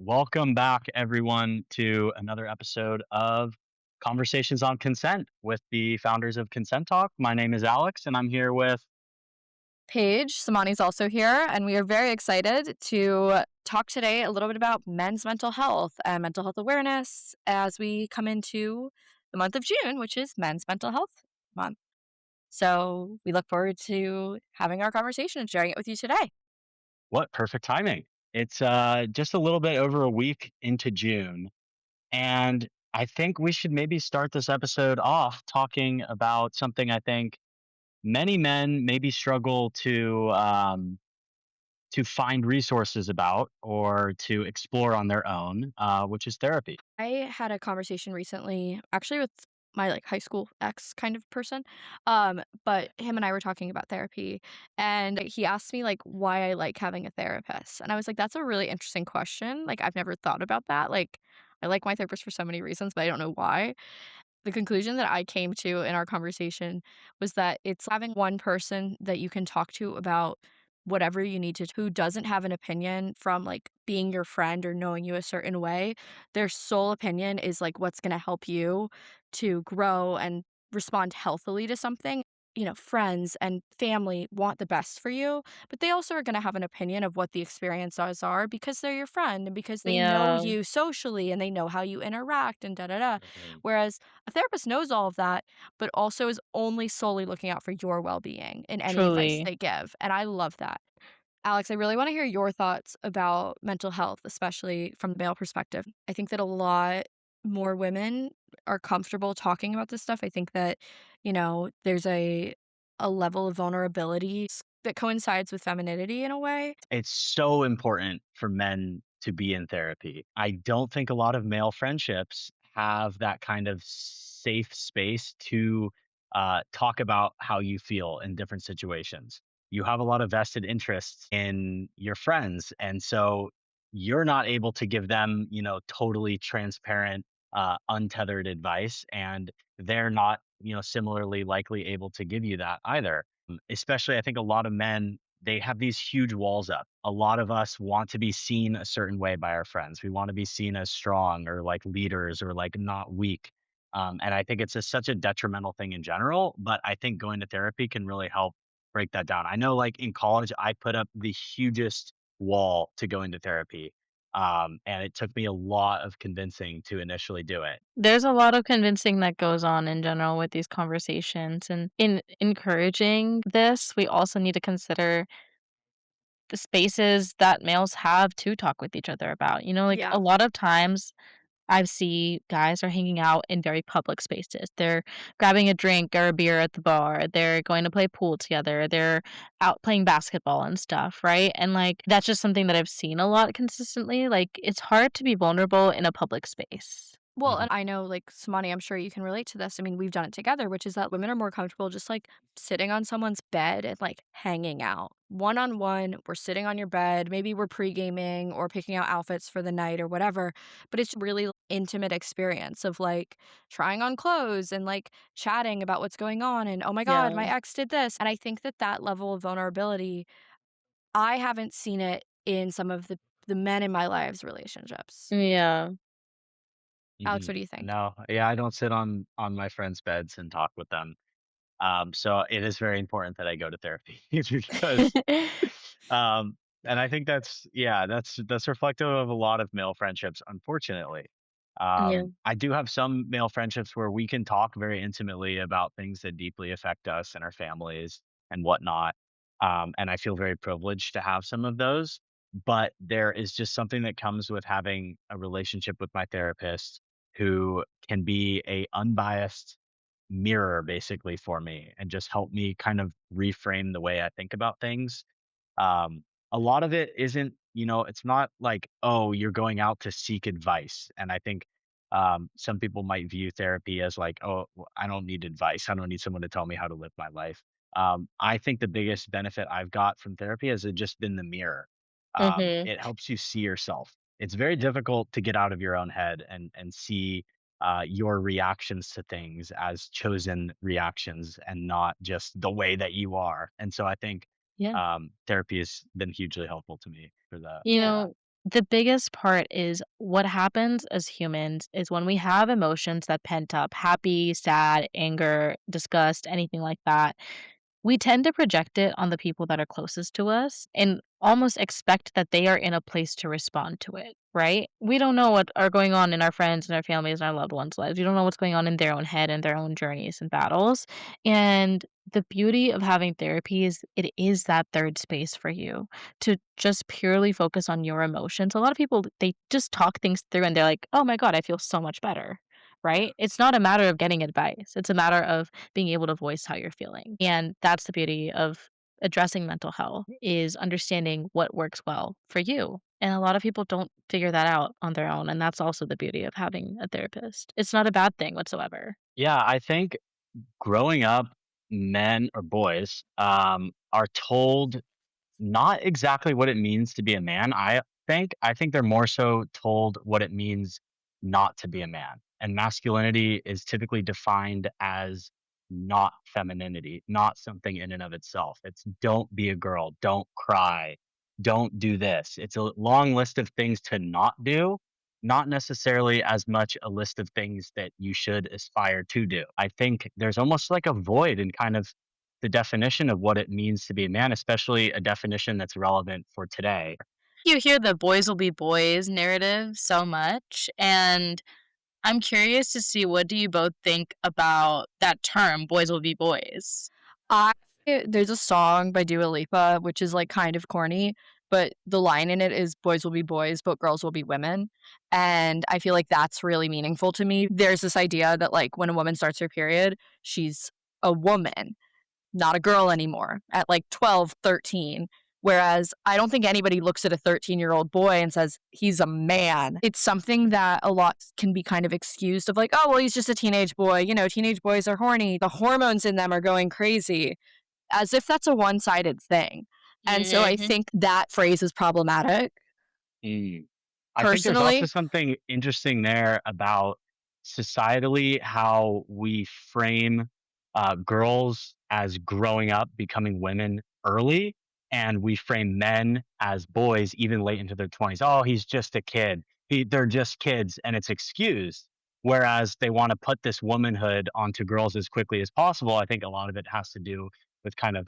Welcome back, everyone, to another episode of Conversations on Consent with the founders of Consent Talk. My name is Alex, and I'm here with. Paige. Seemani's also here, and we are very excited to talk today a little bit about men's mental health and mental health awareness as we come into the month of June, which is Men's Mental Health Month. So we look forward to having our conversation and sharing it with you today. What perfect timing. It's just a little bit over a week into June, and I think we should maybe start this episode off talking about something I think many men maybe struggle to find resources about or to explore on their own, which is therapy. I had a conversation recently, actually with my high school ex kind of person. But him and I were talking about therapy and he asked me why I like having a therapist. And I was like, that's a really interesting question. Like I've never thought about that. Like I like my therapist for so many reasons, but I don't know why. The conclusion that I came to in our conversation was that it's having one person that you can talk to about whatever you need to, who doesn't have an opinion from being your friend or knowing you a certain way. Their sole opinion is what's going to help you to grow and respond healthily to something. Friends and family want the best for you, but they also are going to have an opinion of what the experiences are because they're your friend and because they know Yeah, you socially and they know how you interact and da da da. Mhm. Whereas a therapist knows all of that, but also is only solely looking out for your well being in any advice truly. they give. And I love that. Alex, I really want to hear your thoughts about mental health, especially from the male perspective. I think that a lot more women are comfortable talking about this stuff. I think that, there's a level of vulnerability that coincides with femininity in a way. It's so important for men to be in therapy. I don't think a lot of male friendships have that kind of safe space to talk about how you feel in different situations. You have a lot of vested interests in your friends. And so you're not able to give them, totally transparent, untethered advice. And they're not, similarly likely able to give you that either. Especially, I think a lot of men, they have these huge walls up. A lot of us want to be seen a certain way by our friends. We want to be seen as strong or like leaders or like not weak. And I think it's such a detrimental thing in general. But I think going to therapy can really help break that down. I know, like in college, I put up the hugest wall to go into therapy. And it took me a lot of convincing to initially do it. There's a lot of convincing that goes on in general with these conversations, and in encouraging this, we also need to consider the spaces that males have to talk with each other about. A Yeah. lot of times I see guys are hanging out in very public spaces. They're grabbing a drink or a beer at the bar. They're going to play pool together. They're out playing basketball and stuff, right? And that's just something that I've seen a lot consistently. Like it's hard to be vulnerable in a public space. Well, and Mhm. I know, Samani, I'm sure you can relate to this. I mean, we've done it together, which is that women are more comfortable just sitting on someone's bed and hanging out one on one. We're sitting on your bed. Maybe we're pre gaming or picking out outfits for the night or whatever. But it's really intimate experience of trying on clothes and chatting about what's going on. And oh my God, Yeah. my ex did this. And I think that that level of vulnerability, I haven't seen it in some of the men in my lives relationships. Yeah. Alex, what Mhm. do you think? No, yeah, I don't sit on my friends' beds and talk with them. So it is very important that I go to therapy because, um, and I think that's yeah, that's reflective of a lot of male friendships, unfortunately. Yeah. I do have some male friendships where we can talk very intimately about things that deeply affect us and our families and whatnot. And I feel very privileged to have some of those. But there is just something that comes with having a relationship with my therapist who can be a unbiased mirror basically for me and just help me kind of reframe the way I think about things. A lot of it isn't, it's not like, oh, you're going out to seek advice. And I think some people might view therapy as like, oh, I don't need advice. I don't need someone to tell me how to live my life. I think the biggest benefit I've got from therapy has just been the mirror. Mhm. It helps you see yourself. It's very difficult to get out of your own head and see your reactions to things as chosen reactions and not just the way that you are. And so I think Yeah. therapy has been hugely helpful to me for You for Yeah. that. know, The biggest part is what happens as humans is when we have emotions that pent up, happy, sad, anger, disgust, anything like that, we tend to project it on the people that are closest to us and almost expect that they are in a place to respond to it, right? We don't know what are going on in our friends and our families and our loved ones' lives. We don't know what's going on in their own head and their own journeys and battles. And the beauty of having therapy is it is that third space for you to just purely focus on your emotions. A lot of people, they just talk things through and they're like, oh my God, I feel so much better. Right? It's not a matter of getting advice. It's a matter of being able to voice how you're feeling. And that's the beauty of addressing mental health is understanding what works well for you. And a lot of people don't figure that out on their own. And that's also the beauty of having a therapist. It's not a bad thing whatsoever. Yeah, I think growing up, men or boys are told not exactly what it means to be a man, I think they're more so told what it means not to be a man, and masculinity is typically defined as not femininity, not something in and of itself. It's don't be a girl, don't cry, don't do this. It's a long list of things to not do, not necessarily as much a list of things that you should aspire to do. I think there's almost like a void in kind of the definition of what it means to be a man, especially a definition that's relevant for today. You hear the boys will be boys narrative so much. And I'm curious to see what do you both think about that term, boys will be boys? I There's a song by Dua Lipa, which is, like, kind of corny, but the line in it is "Boys will be boys, but girls will be women," and I feel like that's really meaningful to me. There's this idea that, like, when a woman starts her period, she's a woman, not a girl anymore at, like, 12, 13. Whereas I don't think anybody looks at a 13-year-old boy and says, "He's a man." It's something that a lot can be kind of excused of like, "Oh, well, he's just a teenage boy." Teenage boys are horny. The hormones in them are going crazy, as if that's a one-sided thing. And so I Mhm. think that phrase is problematic, Mm. I think there's also personally. something interesting there about societally how we frame girls as growing up, becoming women early, and we frame men as boys even late into their 20s. Oh, he's just a kid. They're just kids, and it's excused. Whereas they want to put this womanhood onto girls as quickly as possible. I think a lot of it has to do with kind of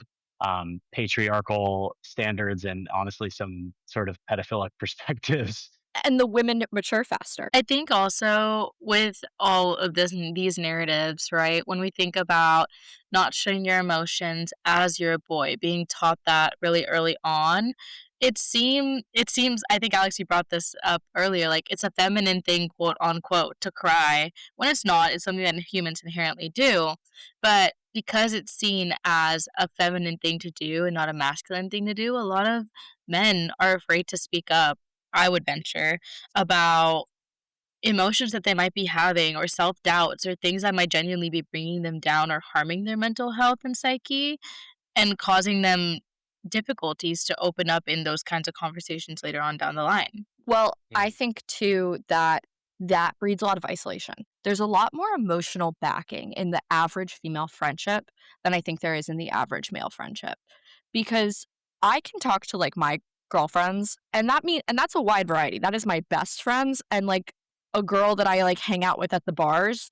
patriarchal standards and honestly some sort of pedophilic perspectives. And the women mature faster. I think also with all of these narratives, right? When we think about not showing your emotions as you're a boy, being taught that really early on, it seems I think Alex you brought this up earlier, like it's a feminine thing, quote unquote, to cry. When it's not, it's something that humans inherently do. But because it's seen as a feminine thing to do and not a masculine thing to do, a lot of men are afraid to speak up, I would venture about emotions that they might be having or self-doubts or things that might genuinely be bringing them down or harming their mental health and psyche and causing them difficulties to open up in those kinds of conversations later on down the line. Well, I Mm, think too that that breeds a lot of isolation. There's a lot more emotional backing in the average female friendship than I think there is in the average male friendship. Because I can talk to like my girlfriends and that's a wide variety. That is my best friends and like a girl that I like hang out with at the bars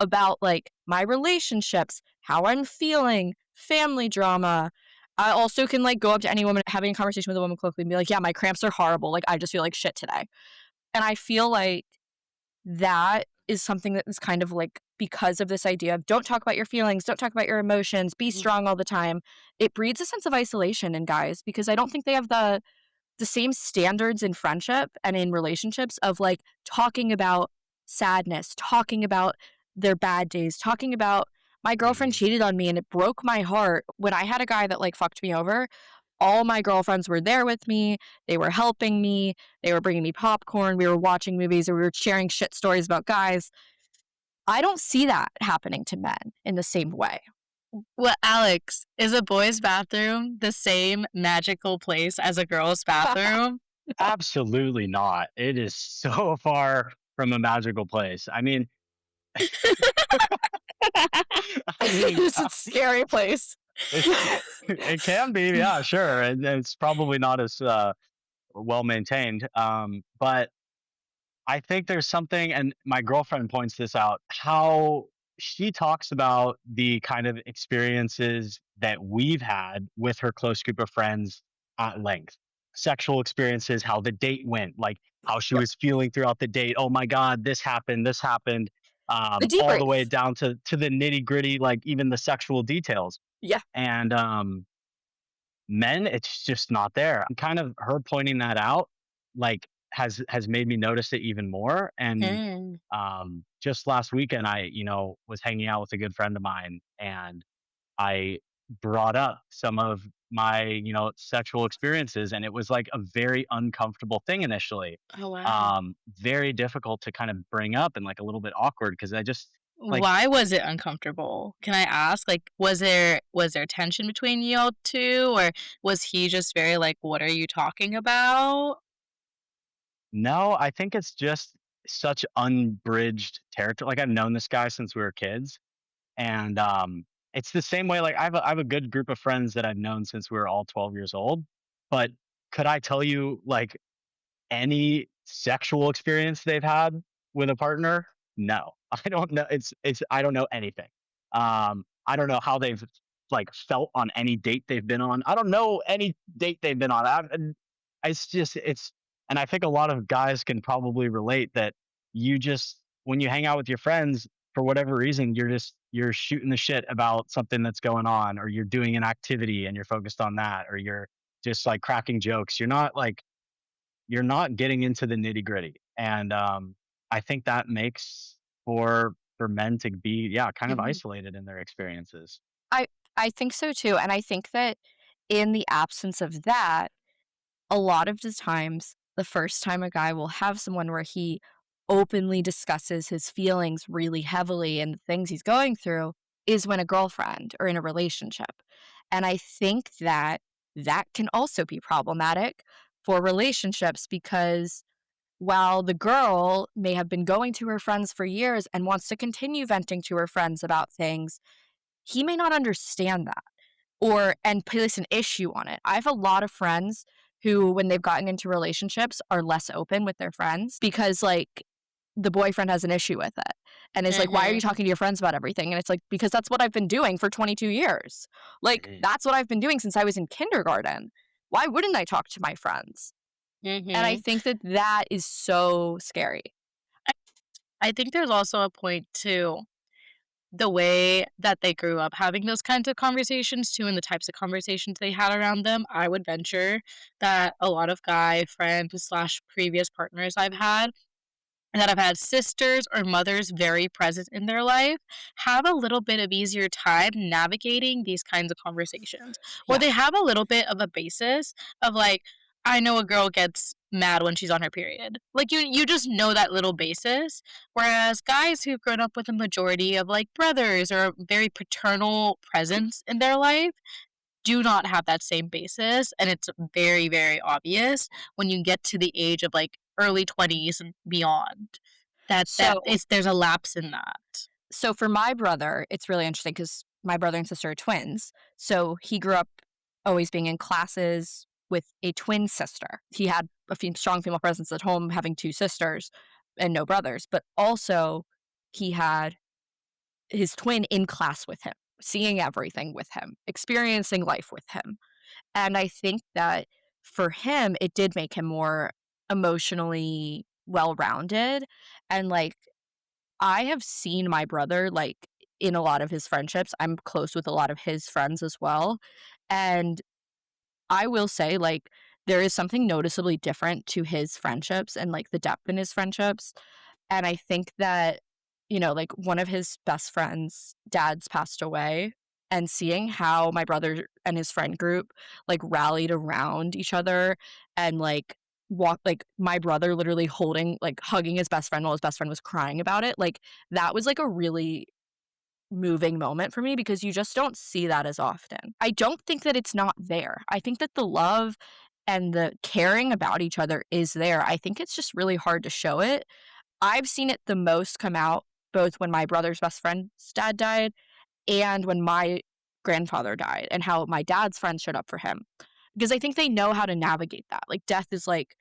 about like my relationships, how I'm feeling, family drama. I also can like go up to any woman having a conversation with a woman quickly and be like, "Yeah, my cramps are horrible. Like I just feel like shit today." And I feel like that is something that is kind of like because of this idea of don't talk about your feelings, don't talk about your emotions, be strong all the time. It breeds a sense of isolation in guys because I don't think they have the same standards in friendship and in relationships of like talking about sadness, talking about their bad days, talking about my girlfriend mm, cheated on me and it broke my heart when I had a guy that like fucked me over. All my girlfriends were there with me. They were helping me. They were bringing me popcorn. We were watching movies or we were sharing shit stories about guys. I don't see that happening to men in the same way. Well, Alex, is a boy's bathroom the same magical place as a girl's bathroom? absolutely not. It is so far from a magical place. I mean, It's a scary place. it, it can be, yeah, sure, and it's probably not as well maintained. But I think there's something, and my girlfriend points this out, how she talks about the kind of experiences that we've had with her close group of friends at length. Sexual experiences, how the date went, like how she Yep. was feeling throughout the date. Oh my God, this happened, The all the way debrief. down to the nitty gritty, like even the sexual details. Yeah. And men, it's just not there. And kind of her pointing that out, like, has made me notice it even more. And Mm. just last weekend, I, was hanging out with a good friend of mine, and I brought up some of my, sexual experiences, and it was like a very uncomfortable thing initially. Oh, wow. Very difficult to kind of bring up, and like a little bit awkward because I just like Why was it uncomfortable? Can I ask? Like, was there tension between y'all 2, or was he just very like, "What are you talking about?" no, I think it's just such unbridged territory. Like I've known this guy since we were kids, and it's the same way. Like I have a good group of friends that I've known since we were all 12 years old. But could I tell you like any sexual experience they've had with a partner? No. I don't know. It's I don't know anything. I don't know how they've like felt on any date they've been on. I don't know any date they've been on. And it's just it's and I think a lot of guys can probably relate that you just when you hang out with your friends for whatever reason you're shooting the shit about something that's going on, or you're doing an activity and you're focused on that, or you're just like cracking jokes. You're not getting into the nitty-gritty, and, I think that makes for men to be, yeah, kind of Mhm. isolated in their experiences. I I think so too, and I think that in the absence of that, a lot of the times, the first time a guy will have someone where he openly discusses his feelings really heavily and the things he's going through is when a girlfriend or in a relationship. And I think that that can also be problematic for relationships because while the girl may have been going to her friends for years and wants to continue venting to her friends about things, he may not understand that or and place an issue on it. I have a lot of friends who, when they've gotten into relationships, are less open with their friends because, like, the boyfriend has an issue with it and is like, "Why are you Mhm. talking to your friends about everything?" And it's like, "Because that's what I've been doing for 22 years. Like, Mhm. that's what I've been doing since I was in kindergarten. Why wouldn't I talk to my friends?" And I Mhm. think that that is so scary. I I think there's also a point too, the way that they grew up having those kinds of conversations too, and the types of conversations they had around them. I would venture that a lot of guy friends slash previous partners I've had and that have had sisters or mothers very present in their life have a little bit of easier time navigating these kinds of conversations, or Yeah. they have a little bit of a basis of like, I know a girl gets mad when she's on her period. Like you just know that little basis. Whereas guys who've grown up with a majority of like brothers or very paternal presence in their life do not have that same basis, and it's very, very obvious when you get to the age of, like, early 20s and beyond that So it's there's a lapse in that. So for my brother, it's really interesting because my brother and sister are twins. So he grew up always being in classes with a twin sister. He had a strong female presence at home, having two sisters and no brothers. But also, he had his twin in class with him, seeing everything with him, experiencing life with him. And I think that for him, it did make him more emotionally well rounded and like I have seen my brother, like, in a lot of his friendships. I'm close with a lot of his friends as well, and I will say, like, there is something noticeably different to his friendships and, like, the depth in his friendships, and I think that, like, one of his best friends' dads passed away, and seeing how my brother and his friend group, like, rallied around each other and, like, my brother literally holding like, hugging his best friend while his best friend was crying about it, like, that was, like, a really moving moment for me because you just don't see that as often. I don't think that it's not there. I think that the love and the caring about each other is there. I think it's just really hard to show it. I've seen it the most come out both when my brother's best friend's dad died and when my grandfather died and how my dad's friends showed up for him. because I think they know how to navigate that. Like, death is like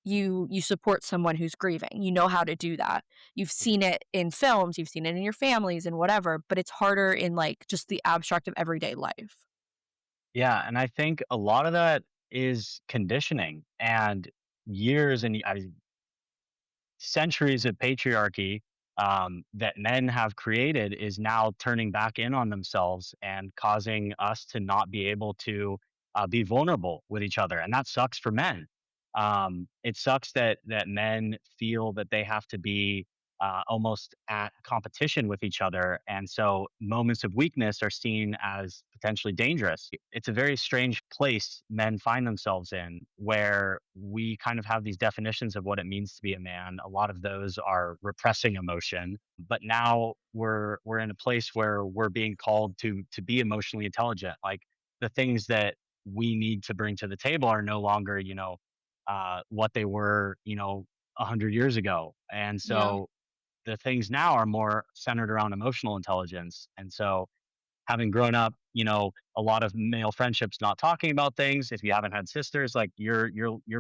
you support someone who's grieving. You know how to do that. You've Mhm. seen it in films, you've seen it in your families and whatever, but it's harder in, like, just the abstract of everyday life. Yeah, and I think a lot of that is conditioning and years and centuries of patriarchy that men have created is now turning back in on themselves and causing us to not be able to be vulnerable with each other, and that sucks for men. It sucks that men feel that they have to be almost at competition with each other, and so moments of weakness are seen as potentially dangerous. It's a very strange place men find themselves in, where we kind of have these definitions of what it means to be a man. A lot of those are repressing emotion, but now we're in a place where we're being called to be emotionally intelligent. Like, the things that we need to bring to the table are no longer, what they were, 100 years ago. And Yeah. so the things now are more centered around emotional intelligence. And so, having grown up, a lot of male friendships not talking about things. If you haven't had sisters, like, you're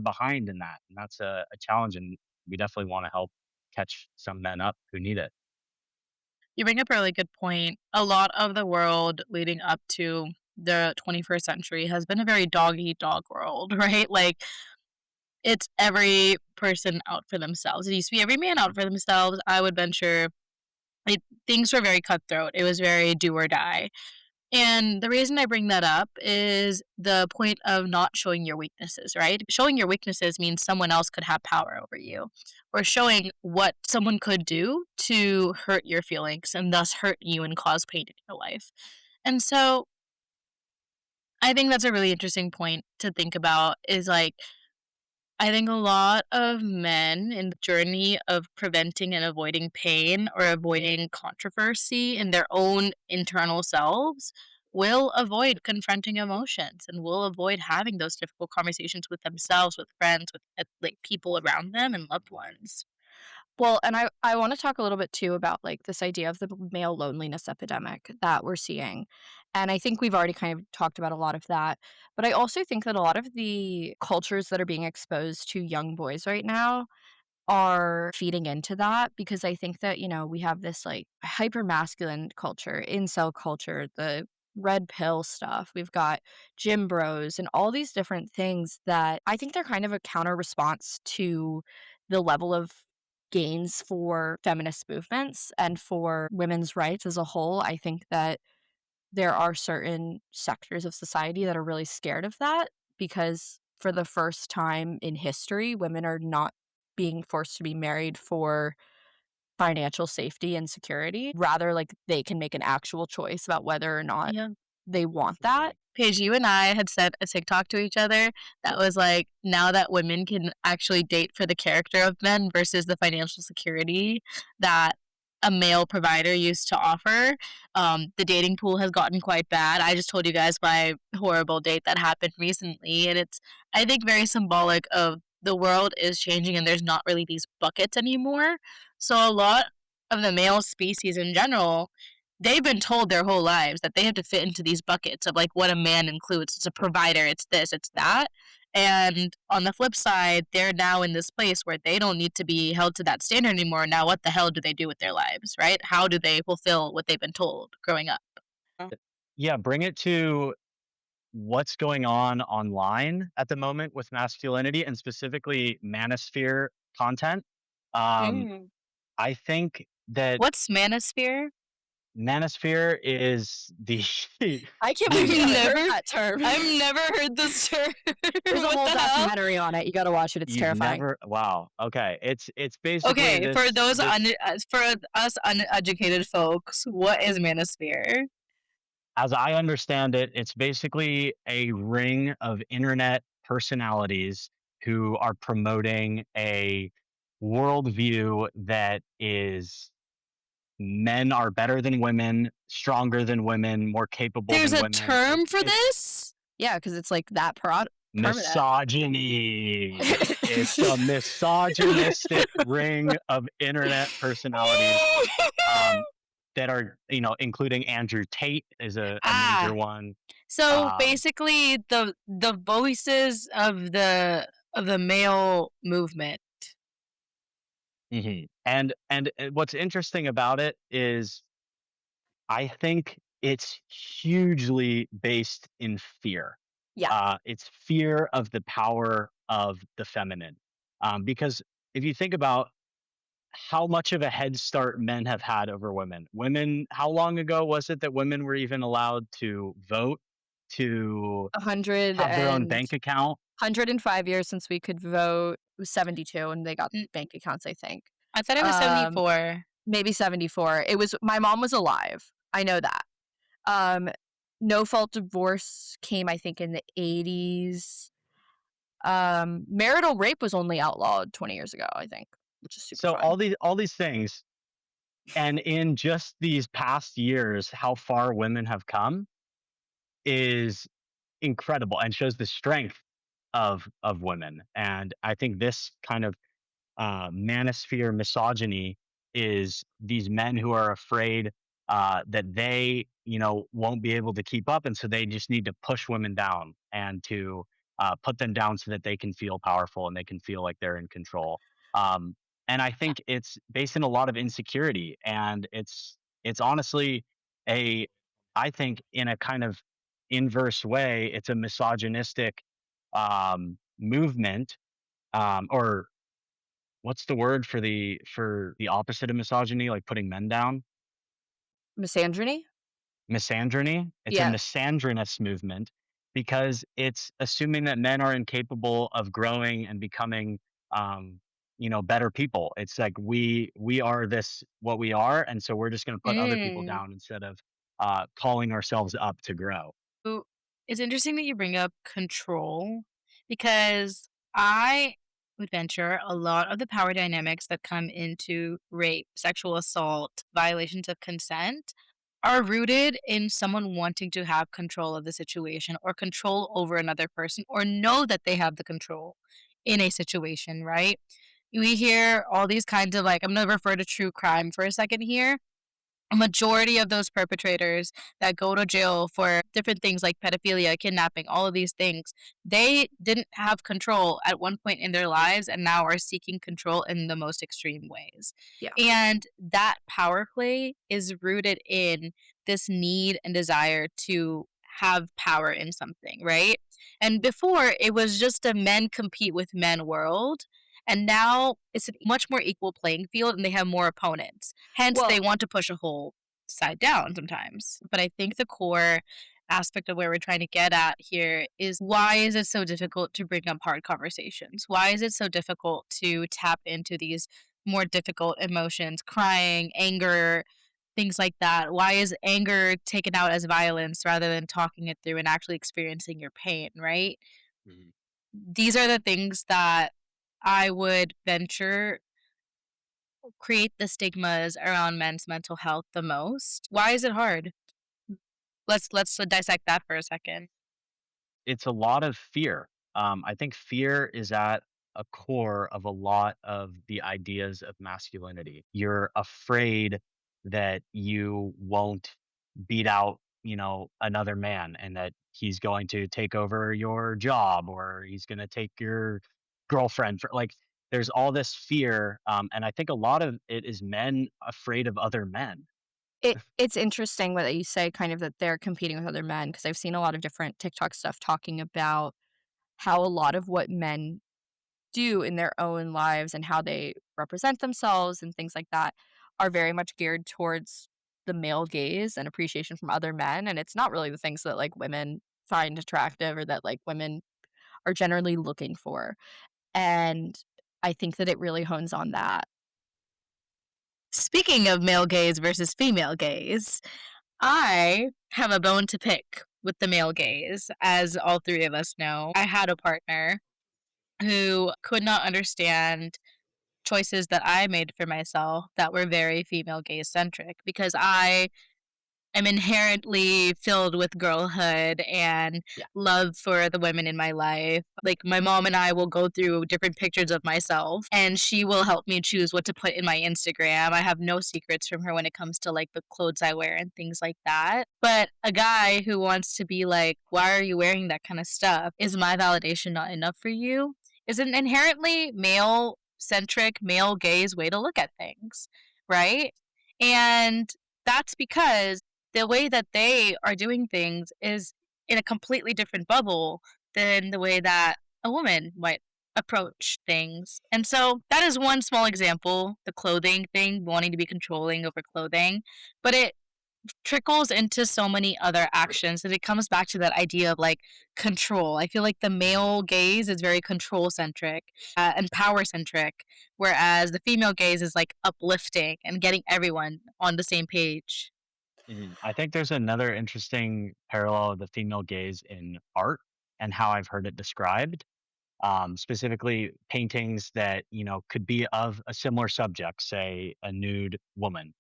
behind in that, and that's a challenge. And we definitely want to help catch some men up who need it. You bring up a really good point. A lot of the world leading up to the 21st century has been a very dog eat dog world, right? Like, it's every person out for themselves. It used to be every man out for themselves. I would venture it, things were very cutthroat. It was very do or die. And the reason I bring that up is the point of not showing your weaknesses, right? Showing your weaknesses means someone else could have power over you, or showing what someone could do to hurt your feelings and thus hurt you and cause pain in your life. And so I think that's a really interesting point to think about is like, I think a lot of men in the journey of preventing and avoiding pain or avoiding controversy in their own internal selves will avoid confronting emotions and will avoid having those difficult conversations with themselves, with friends, with like people around them and loved ones. Well, and I wanna talk a little bit too about, like, this idea of the male loneliness epidemic that we're seeing, and I think we've already kind of talked about a lot of that, but I also think that a lot of the cultures that are being exposed to young boys right now are feeding into that because I think that, we have this, like, hyper masculine culture, incel culture, the red pill stuff. We've got gym bros and all these different things that I think they're kind of a counter response to the level of gains for feminist movements and for women's rights as a whole. I think that there are certain sectors of society that are really scared of that because for the first time in history, women are not being forced to be married for financial safety and security. Rather, like, they can make an actual choice about whether or not Yeah. they want that. Mhm. Paige, you and I had sent a TikTok to each other that was like, now that women can actually date for the character of men versus the financial security that a male provider used to offer, the dating pool has gotten quite bad. I just told you guys my horrible date that happened recently, and it's, I think, very symbolic of the world is changing and there's not really these buckets anymore. So a lot of the male species in general, they've been told their whole lives that they have to fit into these buckets of like what a man includes. It's a provider, it's this, it's that. And on the flip side, they're now in this place where they don't need to be held to that standard anymore. Now, what the hell do they do with their lives, right? How do they fulfill what they've been told growing up? Yeah, bring it to what's going on online at the moment with masculinity and specifically manosphere content. Um, Mm. I think that What's manosphere? manosphere is the I can't believe I've you the haven't heard never, that term. I've never heard this term. There's a What whole the hell? documentary on it. You gotta watch it. It's you've terrifying. never wow. Okay. It's basically Okay, for those this for us uneducated folks, what is manosphere? as I understand it, it's basically a ring of internet personalities who are promoting a worldview that is men are better than women, stronger than women, more capable There's than a women. term for It's this? Yeah, because it's like that permanent. misogyny. It's a misogynistic ring of internet personalities. Um, that are, including Andrew Tate is a major Ah, one. so Um, basically the voices of the male movement. and what's interesting about it is I think it's hugely based in fear. Yeah, It's fear of the power of the feminine. Because if you think about how much of a head start men have had over women, how long ago was it that women were even allowed to vote, to 100 have their own and bank account? 105 years since we could vote. It was 72 and they got N bank accounts, I think. I thought it was Um, 74. maybe 74. It was my mom was alive. I know that. Um, no fault divorce came, I think, in the 80s. Marital rape was only outlawed 20 years ago, I think, which is super So fun. all these things, and in just these past years, how far women have come is incredible and shows the strength of women. And I think this kind of manosphere misogyny is these men who are afraid that they, won't be able to keep up, and so they just need to push women down and to put them down so that they can feel powerful and they can feel like they're in control. Um, and I think it's based in a lot of insecurity, and it's honestly a, I think in a kind of inverse way, it's a misogynistic movement, or what's the word for the opposite of misogyny, like putting men down? Misandry? Misandriny? It's a Yeah. misandrinous movement because it's assuming that men are incapable of growing and becoming, better people. It's like we are this what we are, and so we're just gonna put other people Mm. down instead of, calling ourselves up to grow. So, it's interesting that you bring up control because I would venture a lot of the power dynamics that come into rape, sexual assault, violations of consent are rooted in someone wanting to have control of the situation or control over another person or know that they have the control in a situation, right? We hear all these kinds of like, I'm going to refer to true crime for a second here. A majority of those perpetrators that go to jail for different things like pedophilia, kidnapping, all of these things, they didn't have control at one point in their lives and now are seeking control in the most extreme ways. Yeah. And that power play is rooted in this need and desire to have power in something, right? And before, it was just a men compete with men world. And now it's a much more equal playing field and they have more opponents. Hence, Well, they want to push a whole side down sometimes. But I think the core aspect of where we're trying to get at here is why is it so difficult to bring up hard conversations? Why is it so difficult to tap into these more difficult emotions, crying, anger, things like that? Why is anger taken out as violence rather than talking it through and actually experiencing your pain, right? Mhm. These are the things that I would venture create the stigmas around men's mental health the most. Why is it hard? Let's dissect that for a second. It's a lot of fear. I think fear is at a core of a lot of the ideas of masculinity. You're afraid that you won't beat out, another man, and that he's going to take over your job, or he's going to take your girlfriend for, like, there's all this fear. And I think a lot of it is men afraid of other men. it's interesting what you say kind of that they're competing with other men because 'cause I've seen a lot of different TikTok stuff talking about how a lot of what men do in their own lives and how they represent themselves and things like that are very much geared towards the male gaze and appreciation from other men, and it's not really the things that, like, women find attractive or that, like, women are generally looking for, and I think that it really hones on that. Speaking of male gaze versus female gaze, I have a bone to pick with the male gaze, as all three of us know. I had a partner who could not understand choices that I made for myself that were very female gaze centric because I I'm inherently filled with girlhood and Yeah. love for the women in my life. Like, my mom and I will go through different pictures of myself, and she will help me choose what to put in my Instagram. I have no secrets from her when it comes to, like, the clothes I wear and things like that. But a guy who wants to be like, "Why are you wearing that kinda stuff? Is my validation not enough for you?" is an inherently male-centric, male gaze way to look at things, right? And that's because the way that they are doing things is in a completely different bubble than the way that a woman might approach things. And so that is one small example, the clothing thing, wanting to be controlling over clothing. But it trickles into so many other actions that it comes back to that idea of like control. I feel like the Mhm, male gaze is very control centric and power centric, whereas the female gaze is like uplifting and getting everyone on the same page. mhm. I think there's another interesting parallel of the female gaze in art and how I've heard it described. Specifically paintings that could be of a similar subject, say a nude woman,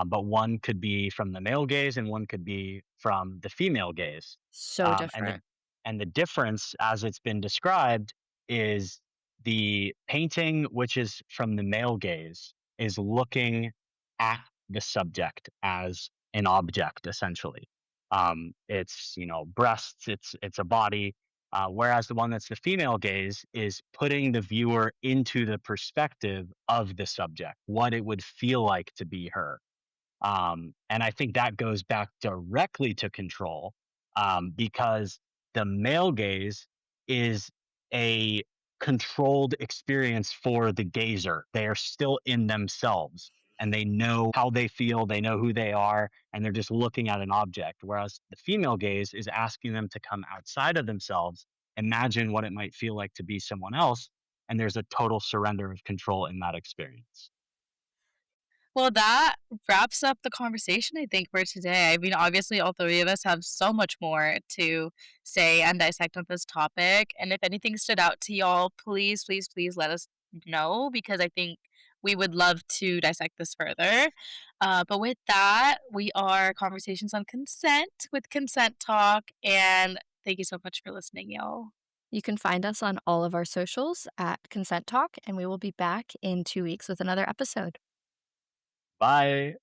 but one could be from the male gaze and one could be from the female gaze, So um, and the different. and the difference, as it's been described, is the painting which is from the male gaze is looking at the subject as an object, essentially. It's breasts, it's a body, whereas the one that's the female gaze is putting the viewer into the perspective of the subject, what it would feel like to be her. And I think that goes back directly to control, because the male gaze is a controlled experience for the gazer. They are still in themselves and they know how they feel, they know who they are, and they're just looking at an object. Whereas the female gaze is asking them to come outside of themselves, imagine what it might feel like to be someone else. And there's a total surrender of control in that experience. Well, that wraps up the conversation, I think, for today. I mean, obviously, all three of us have so much more to say and dissect on this topic. And if anything stood out to y'all, please, please, please let us know because I think we would love to dissect this further. But with that, we are Conversations on Consent with Consent Talk. And thank you so much for listening, y'all. You can find us on all of our socials at Consent Talk, and we will be back in 2 weeks with another episode. Bye.